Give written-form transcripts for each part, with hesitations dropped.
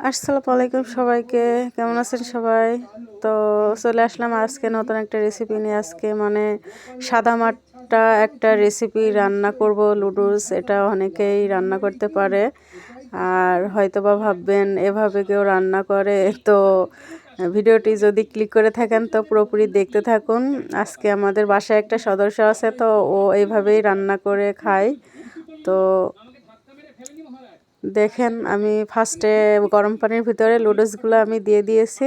আসসালামু আলাইকুম সবাইকে, কেমন আছেন সবাই? তো চলে আসলাম আজকে নতুন একটা রেসিপি নিয়ে। আজকে মানে সাদামাটা একটা রেসিপি রান্না করব, লুডুস। এটা অনেকেই রান্না করতে পারে, আর হয়তোবা ভাববেন এভাবে কেউ রান্না করে। তো ভিডিওটি যদি ক্লিক করে থাকেন তো পুরোপুরি দেখতে থাকুন। আজকে আমাদের বাসায় একটা সদস্য আছে, তো ও এইভাবেই রান্না করে খায়। তো দেখেন, আমি ফার্স্টে গরম পানির ভিতরে লুডুসগুলো আমি দিয়ে দিয়েছি।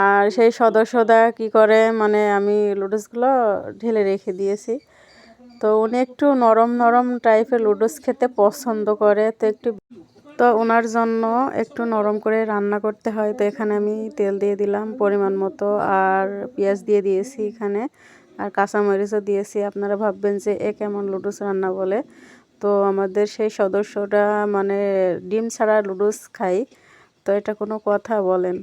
আর সেই সদস্যদা কি করে, মানে আমি লুডুসগুলো ঢেলে রেখে দিয়েছি। তো উনি একটু নরম নরম টাইপের লুডুস খেতে পছন্দ করে, তো ওনার জন্য একটু নরম করে রান্না করতে হয়। তো এখানে আমি তেল দিয়ে দিলাম পরিমাণ মতো, আর পেঁয়াজ দিয়ে দিয়েছি এখানে, আর কাঁচামরিচও দিয়েছি। আপনারা ভাববেন যে এ কেমন লুডুস রান্না বলে। তো আমাদের সেই সদস্যটা মানে ডিম ছাড়া লুডুস খাই। তো এটা কোনো কথা বলেন?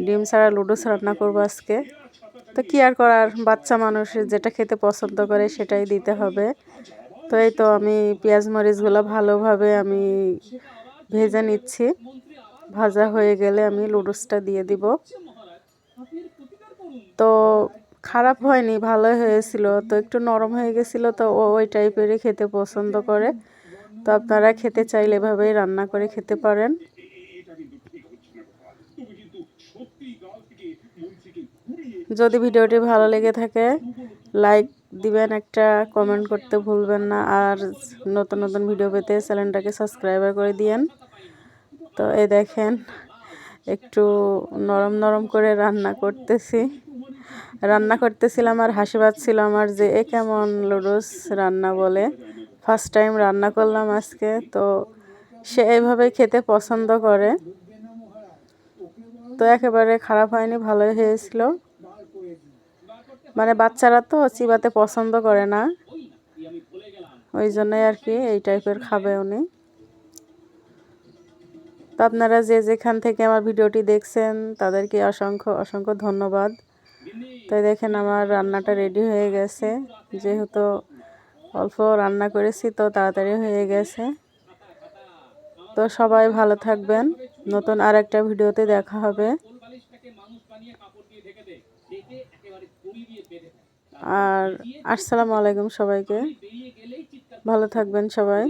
ডিম ছাড়া লুডুস রান্না করবো আজকে। তো কি আর করার, বাচ্চা মানুষ যেটা খেতে পছন্দ করে সেটাই দিতে হবে। তো এই তো আমি পেঁয়াজ মরিচগুলো ভালোভাবে আমি ভেজে নিচ্ছি। ভাজা হয়ে গেলে আমি লুডুসটা দিয়ে দিব। তো খারাপ হয়নি, ভালোই হয়েছিল। তো একটু নরম হয়ে গেছিলো, তো ওই টাইপেরই খেতে পছন্দ করে। তো আপনারা খেতে চাইলে এভাবেই রান্না করে খেতে পারেন। যদি ভিডিওটি ভালো লেগে থাকে লাইক দিবেন, একটা কমেন্ট করতে ভুলবেন না, আর নতুন নতুন ভিডিও পেতে চ্যানেলটাকে সাবস্ক্রাইবার করে দিয়েন। তো এই দেখেন, একটু নরম নরম করে রান্না করতেছিলাম, আর হাসি পাচ্ছিল আমার যে এ কেমন লুডুস রান্না বলে। ফার্স্ট টাইম রান্না করলাম আজকে। তো সে এইভাবে খেতে পছন্দ করে। তো একেবারে খারাপ হয়নি, ভালোই হয়েছিল। মানে বাচ্চারা তো চিবাতে পছন্দ করে না, ওই জন্যই আর কি এই টাইপের খাবে উনি। তো আপনারা যে যেখান থেকে আমার ভিডিওটি দেখছেন তাদেরকে অসংখ্য অসংখ্য ধন্যবাদ। তো দেখেন আমার রান্নাটা রেডি হয়ে গেছে। যেহেতু অল্প রান্না করেছি তো তাড়াতাড়ি হয়ে গেছে। তো সবাই ভালো থাকবেন, নতুন আর একটা ভিডিওতে দেখা হবে। আর আসসালামু আলাইকুম সবাইকে, ভালো থাকবেন সবাই।